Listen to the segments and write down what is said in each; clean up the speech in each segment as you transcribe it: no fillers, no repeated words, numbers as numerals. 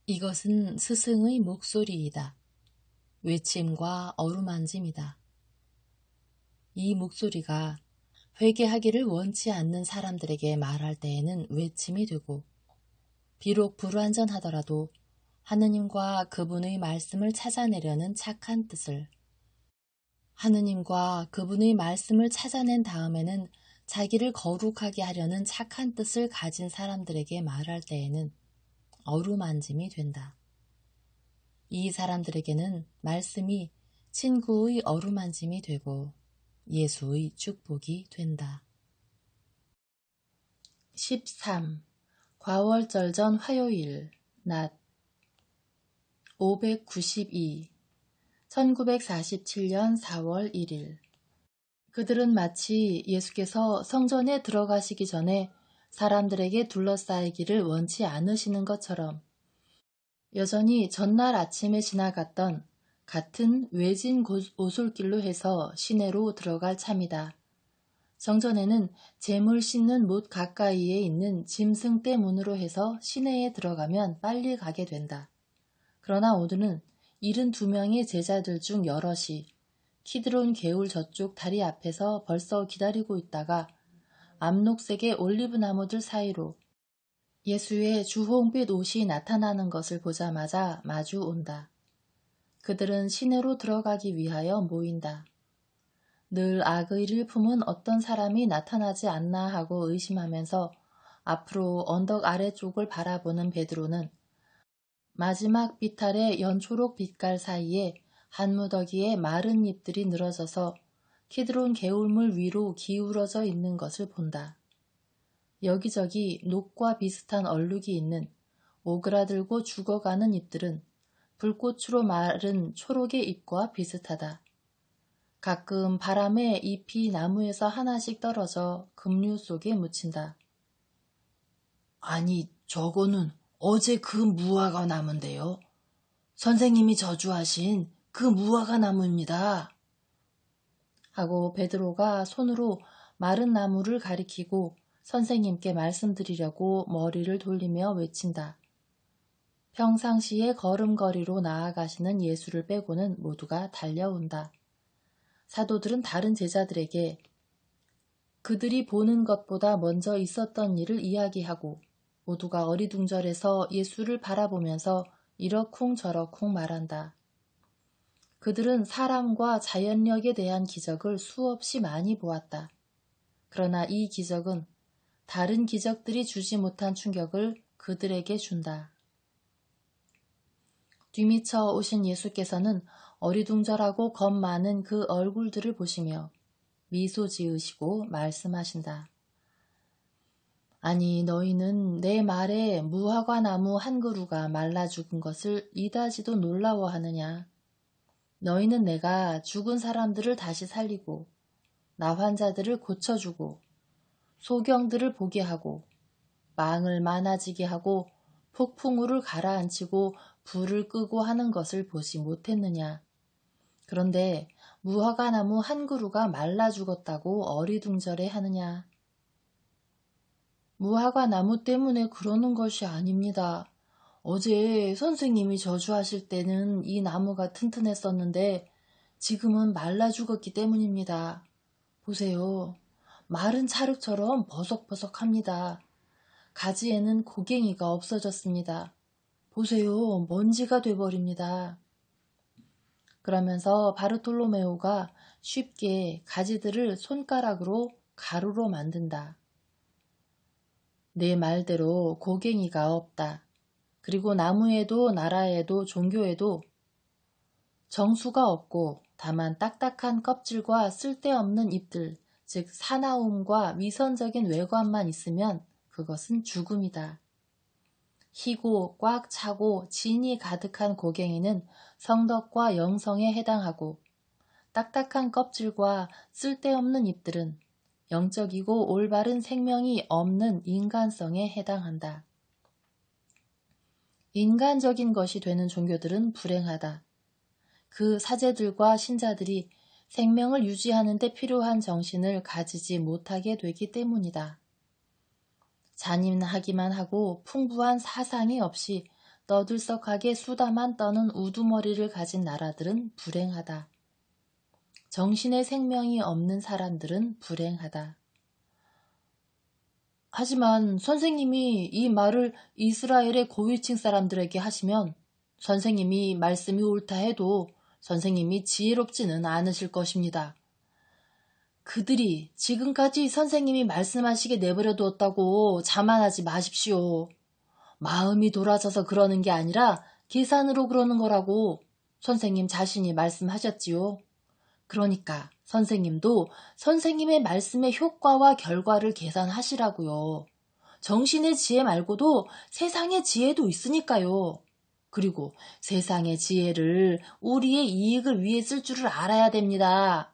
이것은 스승의 목소리이다. 외침과 어루만짐이다. 이 목소리가 회개하기를 원치 않는 사람들에게 말할 때에는 외침이 되고, 비록 불완전하더라도 하느님과 그분의 말씀을 찾아내려는 착한 뜻을, 하느님과 그분의 말씀을 찾아낸 다음에는 자기를 거룩하게 하려는 착한 뜻을 가진 사람들에게 말할 때에는 어루만짐이 된다. 이 사람들에게는 말씀이 친구의 어루만짐이 되고 예수의 축복이 된다. 13. 과월절 전 화요일 낮 592 1947년 4월 1일 그들은 마치 예수께서 성전에 들어가시기 전에 사람들에게 둘러싸이기를 원치 않으시는 것처럼 여전히 전날 아침에 지나갔던 같은 외진 오솔길로 해서 시내로 들어갈 참이다. 정전에는 재물 싣는 못 가까이에 있는 짐승떼 문으로 해서 시내에 들어가면 빨리 가게 된다. 그러나 오늘은 72명의 제자들 중 여럿이 키드론 개울 저쪽 다리 앞에서 벌써 기다리고 있다가 암록색의 올리브 나무들 사이로 예수의 주홍빛 옷이 나타나는 것을 보자마자 마주 온다. 그들은 시내로 들어가기 위하여 모인다. 늘 악의를 품은 어떤 사람이 나타나지 않나 하고 의심하면서 앞으로 언덕 아래쪽을 바라보는 베드로는 마지막 비탈의 연초록 빛깔 사이에 한 무더기에 마른 잎들이 늘어져서 키드론 개울물 위로 기울어져 있는 것을 본다. 여기저기 녹과 비슷한 얼룩이 있는 오그라들고 죽어가는 잎들은 불꽃으로 마른 초록의 잎과 비슷하다. 가끔 바람에 잎이 나무에서 하나씩 떨어져 급류 속에 묻힌다. 아니, 저거는 어제 그 무화과 나무인데요. 선생님이 저주하신 그 무화과 나무입니다. 하고 베드로가 손으로 마른 나무를 가리키고 선생님께 말씀드리려고 머리를 돌리며 외친다. 평상시에 걸음걸이로 나아가시는 예수를 빼고는 모두가 달려온다. 사도들은 다른 제자들에게 그들이 보는 것보다 먼저 있었던 일을 이야기하고 모두가 어리둥절해서 예수를 바라보면서 이러쿵 저러쿵 말한다. 그들은 사람과 자연력에 대한 기적을 수없이 많이 보았다. 그러나 이 기적은 다른 기적들이 주지 못한 충격을 그들에게 준다. 뒤미쳐 오신 예수께서는 어리둥절하고 겁 많은 그 얼굴들을 보시며 미소 지으시고 말씀하신다. 아니, 너희는 내 말에 무화과 나무 한 그루가 말라 죽은 것을 이다지도 놀라워하느냐? 너희는 내가 죽은 사람들을 다시 살리고 나 환자들을 고쳐주고 소경들을 보게 하고 망을 많아지게 하고 폭풍우를 가라앉히고 불을 끄고 하는 것을 보지 못했느냐. 그런데 무화과 나무 한 그루가 말라 죽었다고 어리둥절해 하느냐. 무화과 나무 때문에 그러는 것이 아닙니다. 어제 선생님이 저주하실 때는 이 나무가 튼튼했었는데 지금은 말라 죽었기 때문입니다. 보세요. 마른 찰흙처럼 버석버석합니다. 가지에는 고갱이가 없어졌습니다. 보세요. 먼지가 돼버립니다. 그러면서 바르톨로메오가 쉽게 가지들을 손가락으로 가루로 만든다. 내 말대로 고갱이가 없다. 그리고 나무에도 나라에도 종교에도 정수가 없고 다만 딱딱한 껍질과 쓸데없는 잎들, 즉 사나움과 위선적인 외관만 있으면 그것은 죽음이다. 희고 꽉 차고 진이 가득한 고갱이는 성덕과 영성에 해당하고 딱딱한 껍질과 쓸데없는 잎들은 영적이고 올바른 생명이 없는 인간성에 해당한다. 인간적인 것이 되는 종교들은 불행하다. 그 사제들과 신자들이 생명을 유지하는 데 필요한 정신을 가지지 못하게 되기 때문이다. 잔인하기만 하고 풍부한 사상이 없이 떠들썩하게 수다만 떠는 우두머리를 가진 나라들은 불행하다. 정신의 생명이 없는 사람들은 불행하다. 하지만 선생님이 이 말을 이스라엘의 고위층 사람들에게 하시면 선생님이 말씀이 옳다 해도 선생님이 지혜롭지는 않으실 것입니다. 그들이 지금까지 선생님이 말씀하시게 내버려 두었다고 자만하지 마십시오. 마음이 돌아서서 그러는 게 아니라 계산으로 그러는 거라고 선생님 자신이 말씀하셨지요. 그러니까 선생님도 선생님의 말씀의 효과와 결과를 계산하시라고요. 정신의 지혜 말고도 세상의 지혜도 있으니까요. 그리고 세상의 지혜를 우리의 이익을 위해 쓸 줄을 알아야 됩니다.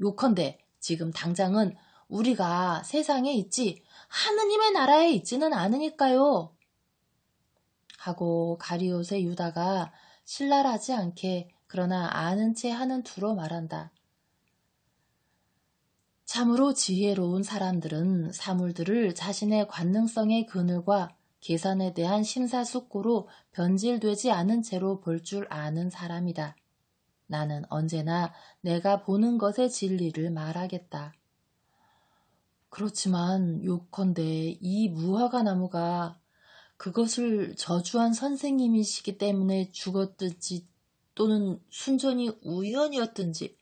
요컨대 지금 당장은 우리가 세상에 있지 하느님의 나라에 있지는 않으니까요. 하고 가리옷의 유다가 신랄하지 않게 그러나 아는 채 하는 투로 말한다. 참으로 지혜로운 사람들은 사물들을 자신의 관능성의 그늘과 계산에 대한 심사숙고로 변질되지 않은 채로 볼 줄 아는 사람이다. 나는 언제나 내가 보는 것의 진리를 말하겠다. 그렇지만 요컨대 이 무화과 나무가 그것을 저주한 선생님이시기 때문에 죽었든지 또는 순전히 우연이었든지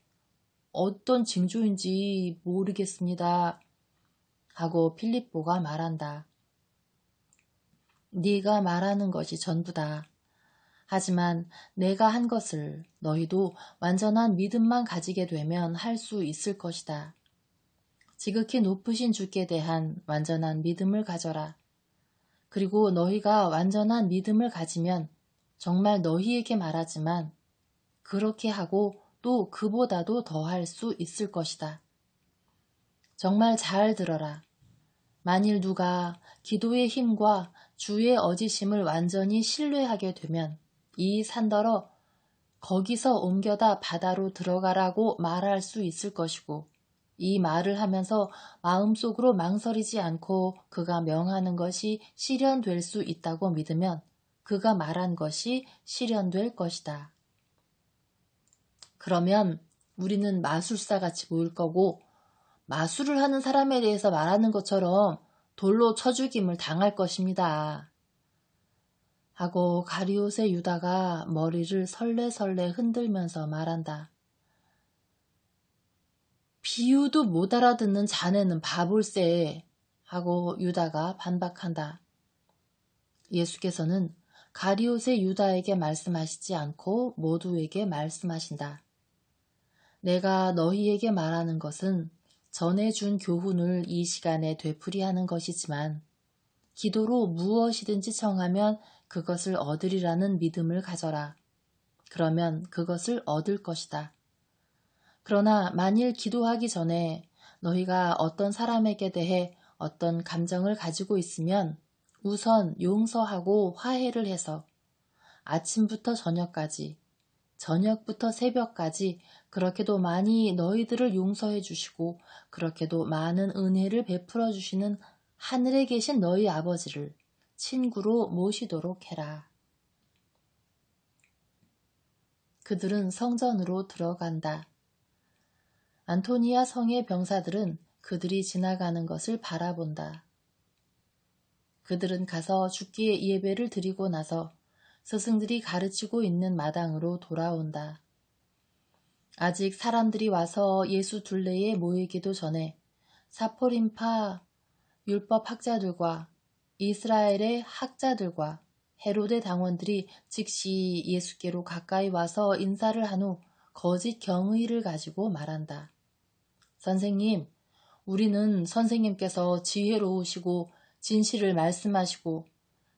어떤 징조인지 모르겠습니다. 하고 필립보가 말한다. 네가 말하는 것이 전부다. 하지만 내가 한 것을 너희도 완전한 믿음만 가지게 되면 할 수 있을 것이다. 지극히 높으신 주께 대한 완전한 믿음을 가져라. 그리고 너희가 완전한 믿음을 가지면 정말 너희에게 말하지만 그렇게 하고 또 그보다도 더 할 수 있을 것이다. 정말 잘 들어라. 만일 누가 기도의 힘과 주의 어지심을 완전히 신뢰하게 되면 이 산더러 거기서 옮겨다 바다로 들어가라고 말할 수 있을 것이고 이 말을 하면서 마음속으로 망설이지 않고 그가 명하는 것이 실현될 수 있다고 믿으면 그가 말한 것이 실현될 것이다. 그러면 우리는 마술사같이 보일 거고 마술을 하는 사람에 대해서 말하는 것처럼 돌로 쳐 죽임을 당할 것입니다. 하고 가리옷의 유다가 머리를 설레설레 흔들면서 말한다. 비유도 못 알아듣는 자네는 바볼세. 하고 유다가 반박한다. 예수께서는 가리옷의 유다에게 말씀하시지 않고 모두에게 말씀하신다. 내가 너희에게 말하는 것은 전에 준 교훈을 이 시간에 되풀이하는 것이지만 기도로 무엇이든지 청하면 그것을 얻으리라는 믿음을 가져라. 그러면 그것을 얻을 것이다. 그러나 만일 기도하기 전에 너희가 어떤 사람에게 대해 어떤 감정을 가지고 있으면 우선 용서하고 화해를 해서 아침부터 저녁까지, 저녁부터 새벽까지 그렇게도 많이 너희들을 용서해 주시고 그렇게도 많은 은혜를 베풀어 주시는 하늘에 계신 너희 아버지를 친구로 모시도록 해라. 그들은 성전으로 들어간다. 안토니아 성의 병사들은 그들이 지나가는 것을 바라본다. 그들은 가서 죽기의 예배를 드리고 나서 스승들이 가르치고 있는 마당으로 돌아온다. 아직 사람들이 와서 예수 둘레에 모이기도 전에 사포린파 율법 학자들과 이스라엘의 학자들과 헤로데 당원들이 즉시 예수께로 가까이 와서 인사를 한 후 거짓 경의를 가지고 말한다. 선생님, 우리는 선생님께서 지혜로우시고 진실을 말씀하시고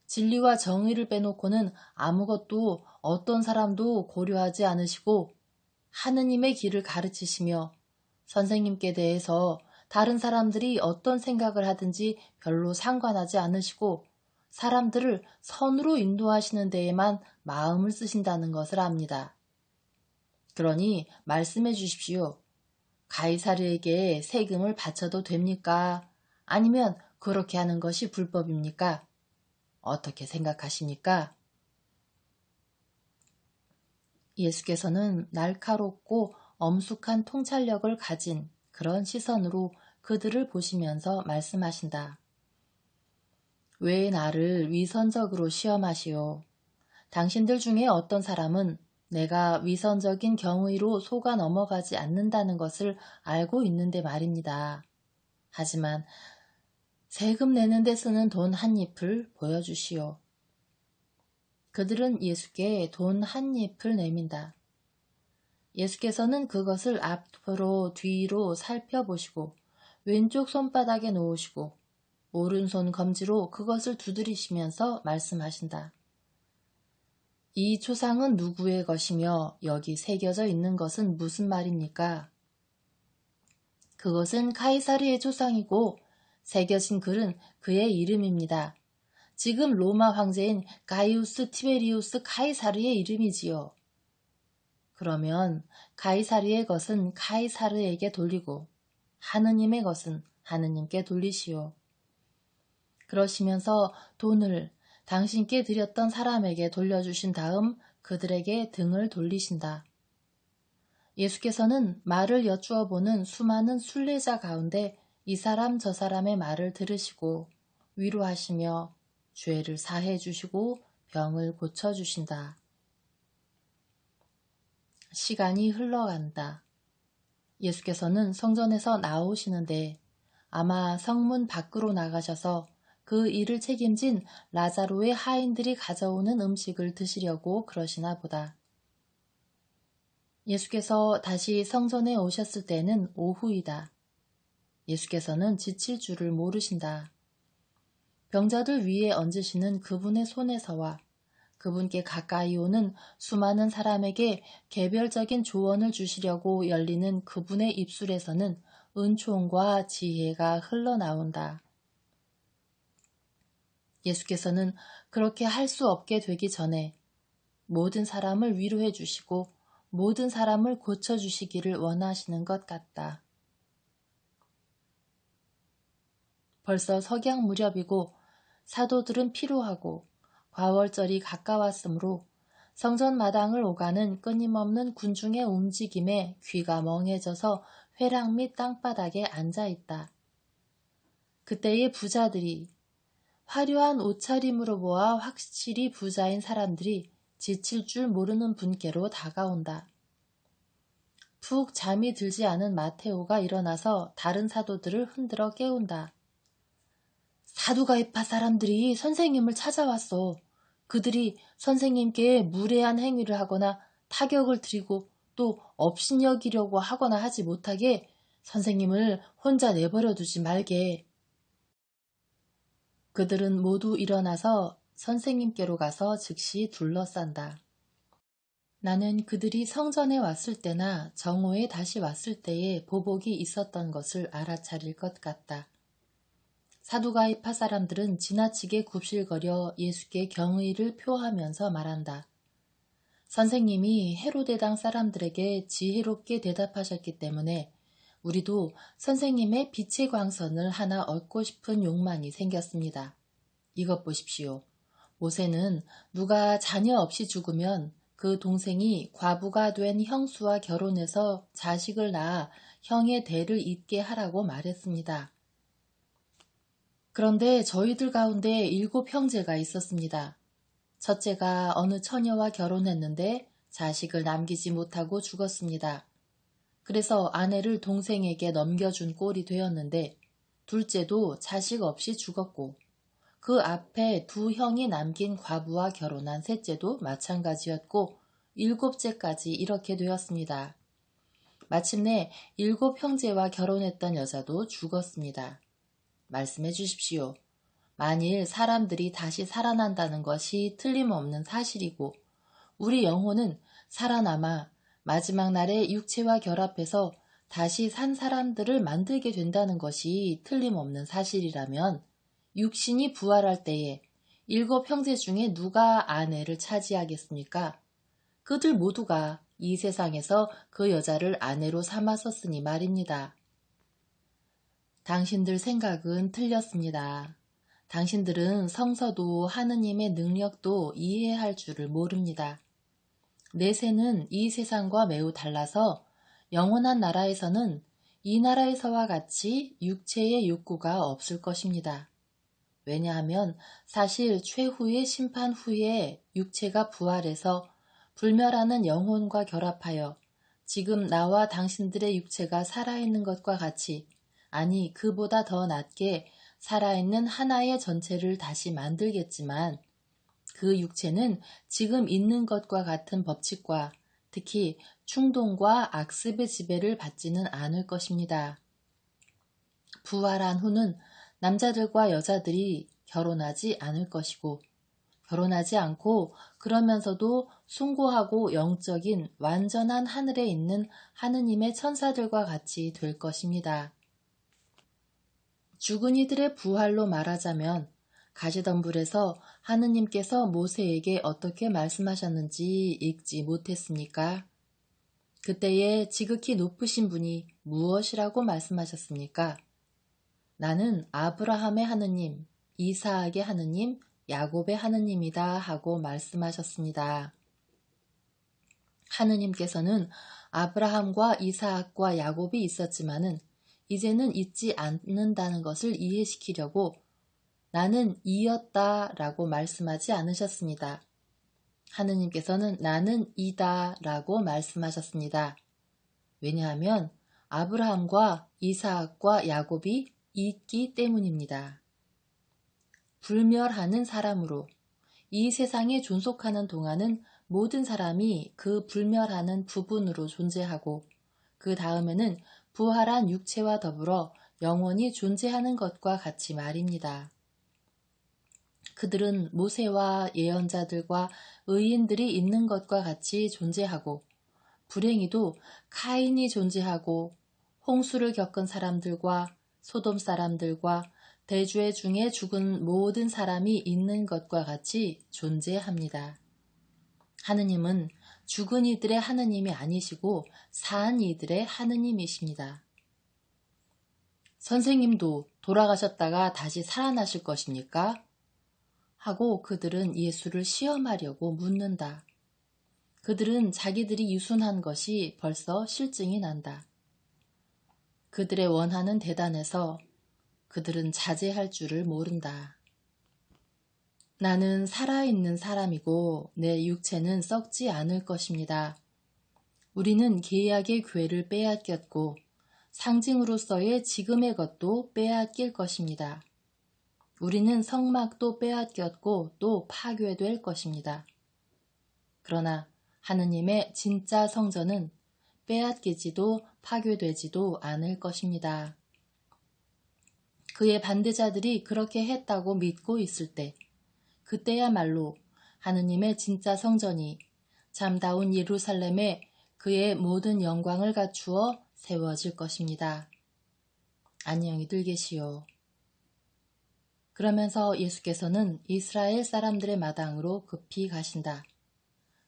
진리와 정의를 빼놓고는 아무것도 어떤 사람도 고려하지 않으시고 하느님의 길을 가르치시며 선생님께 대해서 다른 사람들이 어떤 생각을 하든지 별로 상관하지 않으시고 사람들을 선으로 인도하시는 데에만 마음을 쓰신다는 것을 압니다. 그러니 말씀해 주십시오. 가이사르에게 세금을 바쳐도 됩니까? 아니면 그렇게 하는 것이 불법입니까? 어떻게 생각하십니까? 예수께서는 날카롭고 엄숙한 통찰력을 가진 그런 시선으로 그들을 보시면서 말씀하신다. 왜 나를 위선적으로 시험하시오? 당신들 중에 어떤 사람은 내가 위선적인 경의로 속아 넘어가지 않는다는 것을 알고 있는데 말입니다. 하지만 세금 내는 데 쓰는 돈 한 잎을 보여주시오. 그들은 예수께 돈 한 잎을 내민다. 예수께서는 그것을 앞으로 뒤로 살펴보시고 왼쪽 손바닥에 놓으시고 오른손 검지로 그것을 두드리시면서 말씀하신다. 이 초상은 누구의 것이며 여기 새겨져 있는 것은 무슨 말입니까? 그것은 카이사르의 초상이고 새겨진 글은 그의 이름입니다. 지금 로마 황제인 가이우스 티베리우스 카이사르의 이름이지요. 그러면 카이사르의 것은 카이사르에게 돌리고 하느님의 것은 하느님께 돌리시오. 그러시면서 돈을 당신께 드렸던 사람에게 돌려주신 다음 그들에게 등을 돌리신다. 예수께서는 말을 여쭈어 보는 수많은 순례자 가운데 이 사람 저 사람의 말을 들으시고 위로하시며 죄를 사해 주시고 병을 고쳐 주신다. 시간이 흘러간다. 예수께서는 성전에서 나오시는데 아마 성문 밖으로 나가셔서 그 일을 책임진 라자로의 하인들이 가져오는 음식을 드시려고 그러시나 보다. 예수께서 다시 성전에 오셨을 때는 오후이다. 예수께서는 지칠 줄을 모르신다. 병자들 위에 얹으시는 그분의 손에서와 그분께 가까이 오는 수많은 사람에게 개별적인 조언을 주시려고 열리는 그분의 입술에서는 은총과 지혜가 흘러나온다. 예수께서는 그렇게 할 수 없게 되기 전에 모든 사람을 위로해 주시고 모든 사람을 고쳐주시기를 원하시는 것 같다. 벌써 석양 무렵이고 사도들은 피로하고 과월절이 가까웠으므로 성전 마당을 오가는 끊임없는 군중의 움직임에 귀가 멍해져서 회랑 및 땅바닥에 앉아있다. 그때의 부자들이 화려한 옷차림으로 보아 확실히 부자인 사람들이 지칠 줄 모르는 분께로 다가온다. 푹 잠이 들지 않은 마테오가 일어나서 다른 사도들을 흔들어 깨운다. 사두가이파 사람들이 선생님을 찾아왔어. 그들이 선생님께 무례한 행위를 하거나 타격을 드리고 또 업신여기려고 하거나 하지 못하게 선생님을 혼자 내버려 두지 말게. 그들은 모두 일어나서 선생님께로 가서 즉시 둘러싼다. 나는 그들이 성전에 왔을 때나 정오에 다시 왔을 때에 보복이 있었던 것을 알아차릴 것 같다. 사두가이파 사람들은 지나치게 굽실거려 예수께 경의를 표하면서 말한다. 선생님이 헤로데당 사람들에게 지혜롭게 대답하셨기 때문에 우리도 선생님의 빛의 광선을 하나 얻고 싶은 욕망이 생겼습니다. 이것 보십시오. 모세는 누가 자녀 없이 죽으면 그 동생이 과부가 된 형수와 결혼해서 자식을 낳아 형의 대를 잇게 하라고 말했습니다. 그런데 저희들 가운데 7 형제가 있었습니다. 첫째가 어느 처녀와 결혼했는데 자식을 남기지 못하고 죽었습니다. 그래서 아내를 동생에게 넘겨준 꼴이 되었는데 둘째도 자식 없이 죽었고 그 앞에 2 형이 남긴 과부와 결혼한 셋째도 마찬가지였고 7째까지 이렇게 되었습니다. 마침내 7 형제와 결혼했던 여자도 죽었습니다. 말씀해 주십시오. 만일 사람들이 다시 살아난다는 것이 틀림없는 사실이고 우리 영혼은 살아남아 마지막 날에 육체와 결합해서 다시 산 사람들을 만들게 된다는 것이 틀림없는 사실이라면 육신이 부활할 때에 7 형제 중에 누가 아내를 차지하겠습니까? 그들 모두가 이 세상에서 그 여자를 아내로 삼았었으니 말입니다. 당신들 생각은 틀렸습니다. 당신들은 성서도 하느님의 능력도 이해할 줄을 모릅니다. 내세는 이 세상과 매우 달라서 영원한 나라에서는 이 나라에서와 같이 육체의 욕구가 없을 것입니다. 왜냐하면 사실 최후의 심판 후에 육체가 부활해서 불멸하는 영혼과 결합하여 지금 나와 당신들의 육체가 살아있는 것과 같이, 아니 그보다 더 낮게 살아있는 하나의 전체를 다시 만들겠지만 그 육체는 지금 있는 것과 같은 법칙과 특히 충동과 악습의 지배를 받지는 않을 것입니다. 부활한 후는 남자들과 여자들이 결혼하지 않을 것이고 결혼하지 않고 그러면서도 숭고하고 영적인 완전한 하늘에 있는 하느님의 천사들과 같이 될 것입니다. 죽은 이들의 부활로 말하자면 가시덤불에서 하느님께서 모세에게 어떻게 말씀하셨는지 읽지 못했습니까? 그때에 지극히 높으신 분이 무엇이라고 말씀하셨습니까? 나는 아브라함의 하느님, 이사악의 하느님, 야곱의 하느님이다 하고 말씀하셨습니다. 하느님께서는 아브라함과 이사악과 야곱이 있었지만은 이제는 있지 않는다는 것을 이해시키려고 나는 이였다 라고 말씀하지 않으셨습니다. 하느님께서는 나는 이다 라고 말씀하셨습니다. 왜냐하면 아브라함과 이사악과 야곱이 있기 때문입니다. 불멸하는 사람으로 이 세상에 존속하는 동안은 모든 사람이 그 불멸하는 부분으로 존재하고 그 다음에는 부활한 육체와 더불어 영원히 존재하는 것과 같이 말입니다. 그들은 모세와 예언자들과 의인들이 있는 것과 같이 존재하고 불행히도 카인이 존재하고 홍수를 겪은 사람들과 소돔 사람들과 대주의 중에 죽은 모든 사람이 있는 것과 같이 존재합니다. 하느님은 죽은 이들의 하느님이 아니시고 산 이들의 하느님이십니다. 선생님도 돌아가셨다가 다시 살아나실 것입니까? 하고 그들은 예수를 시험하려고 묻는다. 그들은 자기들이 유순한 것이 벌써 실증이 난다. 그들의 원하는 대단해서 그들은 자제할 줄을 모른다. 나는 살아있는 사람이고 내 육체는 썩지 않을 것입니다. 우리는 계약의 궤를 빼앗겼고 상징으로서의 지금의 것도 빼앗길 것입니다. 우리는 성막도 빼앗겼고 또 파괴될 것입니다. 그러나 하느님의 진짜 성전은 빼앗기지도 파괴되지도 않을 것입니다. 그의 반대자들이 그렇게 했다고 믿고 있을 때 그때야말로 하느님의 진짜 성전이 참다운 예루살렘에 그의 모든 영광을 갖추어 세워질 것입니다. 안녕히들 계시오. 그러면서 예수께서는 이스라엘 사람들의 마당으로 급히 가신다.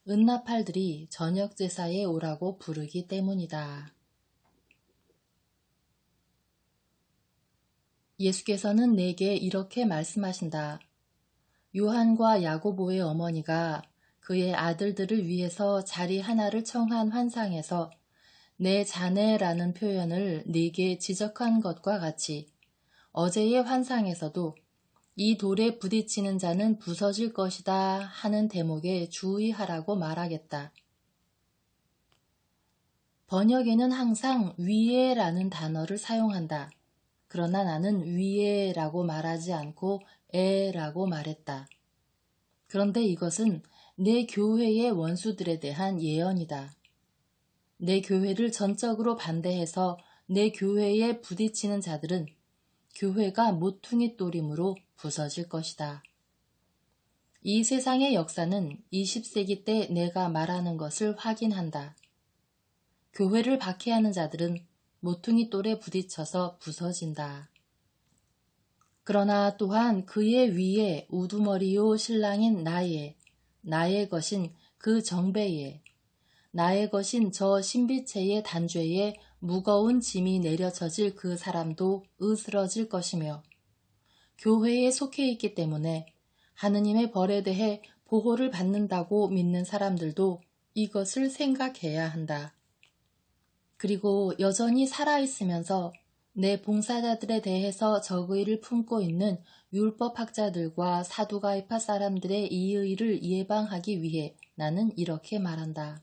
은나팔들이 저녁 제사에 오라고 부르기 때문이다. 예수께서는 내게 이렇게 말씀하신다. 요한과 야고보의 어머니가 그의 아들들을 위해서 자리 하나를 청한 환상에서 내 자네라는 표현을 네게 지적한 것과 같이 어제의 환상에서도 이 돌에 부딪히는 자는 부서질 것이다 하는 대목에 주의하라고 말하겠다. 번역에는 항상 위에라는 단어를 사용한다. 그러나 나는 위에라고 말하지 않고 에라고 말했다. 그런데 이것은 내 교회의 원수들에 대한 예언이다. 내 교회를 전적으로 반대해서 내 교회에 부딪히는 자들은 교회가 모퉁이 돌이므로 부서질 것이다. 이 세상의 역사는 20세기 때 내가 말하는 것을 확인한다. 교회를 박해하는 자들은 모퉁이 돌에 부딪혀서 부서진다. 그러나 또한 그의 위에 우두머리요 신랑인 나의 것인 그 정배에, 나의 것인 저 신비체의 단죄에 무거운 짐이 내려쳐질 그 사람도 으스러질 것이며 교회에 속해 있기 때문에 하느님의 벌에 대해 보호를 받는다고 믿는 사람들도 이것을 생각해야 한다. 그리고 여전히 살아있으면서 내 봉사자들에 대해서 적의를 품고 있는 율법학자들과 사두가이파 사람들의 이의를 예방하기 위해 나는 이렇게 말한다.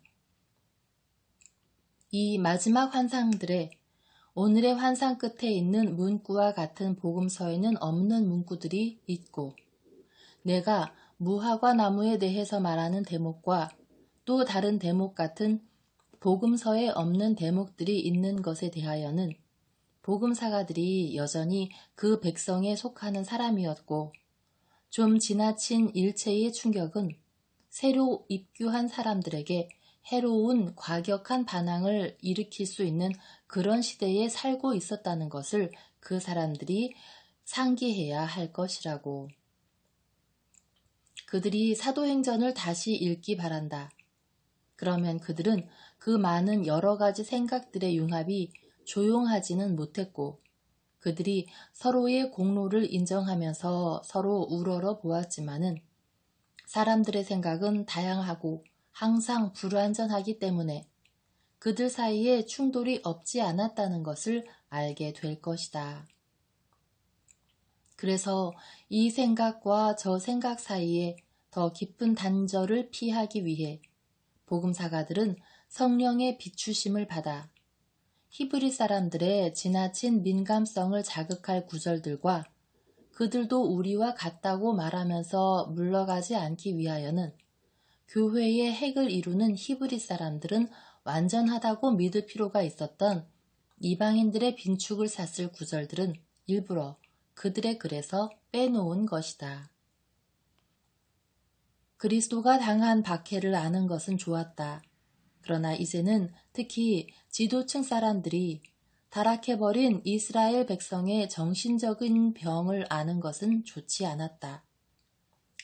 이 마지막 환상들에 오늘의 환상 끝에 있는 문구와 같은 복음서에는 없는 문구들이 있고, 내가 무화과 나무에 대해서 말하는 대목과 또 다른 대목 같은 복음서에 없는 대목들이 있는 것에 대하여는 복음사가들이 여전히 그 백성에 속하는 사람이었고, 좀 지나친 일체의 충격은 새로 입교한 사람들에게 해로운 과격한 반항을 일으킬 수 있는 그런 시대에 살고 있었다는 것을 그 사람들이 상기해야 할 것이라고. 그들이 사도행전을 다시 읽기 바란다. 그러면 그들은 그 많은 여러 가지 생각들의 융합이 조용하지는 못했고, 그들이 서로의 공로를 인정하면서 서로 우러러 보았지만은 사람들의 생각은 다양하고 항상 불완전하기 때문에 그들 사이에 충돌이 없지 않았다는 것을 알게 될 것이다. 그래서 이 생각과 저 생각 사이에 더 깊은 단절을 피하기 위해 복음사가들은 성령의 비추심을 받아 히브리 사람들의 지나친 민감성을 자극할 구절들과 그들도 우리와 같다고 말하면서 물러가지 않기 위하여는 교회의 핵을 이루는 히브리 사람들은 완전하다고 믿을 필요가 있었던 이방인들의 빈축을 샀을 구절들은 일부러 그들의 글에서 빼놓은 것이다. 그리스도가 당한 박해를 아는 것은 좋았다. 그러나 이제는 특히 지도층 사람들이 타락해버린 이스라엘 백성의 정신적인 병을 아는 것은 좋지 않았다.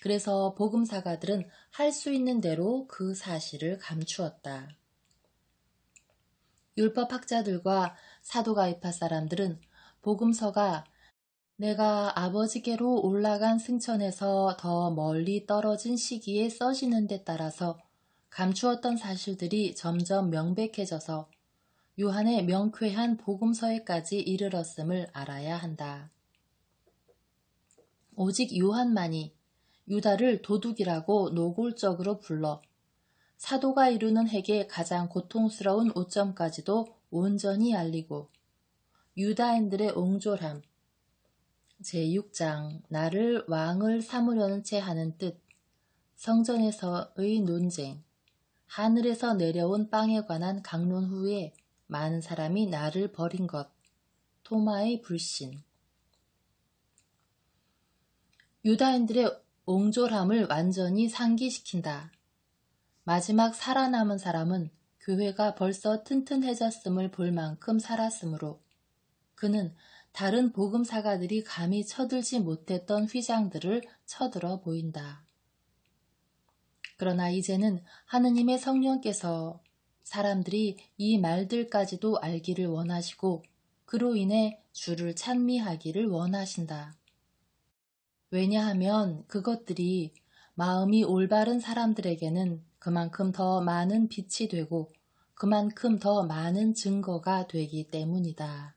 그래서 복음사가들은 할 수 있는 대로 그 사실을 감추었다. 율법학자들과 사도가이파 사람들은 복음서가 내가 아버지께로 올라간 승천에서 더 멀리 떨어진 시기에 써지는 데 따라서 감추었던 사실들이 점점 명백해져서 요한의 명쾌한 복음서에까지 이르렀음을 알아야 한다. 오직 요한만이 유다를 도둑이라고 노골적으로 불러 사도가 이루는 핵의 가장 고통스러운 오점까지도 온전히 알리고 유다인들의 옹졸함, 제6장 나를 왕을 삼으려는 채 하는 뜻, 성전에서의 논쟁, 하늘에서 내려온 빵에 관한 강론 후에 많은 사람이 나를 버린 것, 토마의 불신. 유다인들의 옹졸함을 완전히 상기시킨다. 마지막 살아남은 사람은 교회가 벌써 튼튼해졌음을 볼 만큼 살았으므로 그는 다른 복음사가들이 감히 쳐들지 못했던 휘장들을 쳐들어 보인다. 그러나 이제는 하느님의 성령께서 사람들이 이 말들까지도 알기를 원하시고 그로 인해 주를 찬미하기를 원하신다. 왜냐하면 그것들이 마음이 올바른 사람들에게는 그만큼 더 많은 빛이 되고 그만큼 더 많은 증거가 되기 때문이다.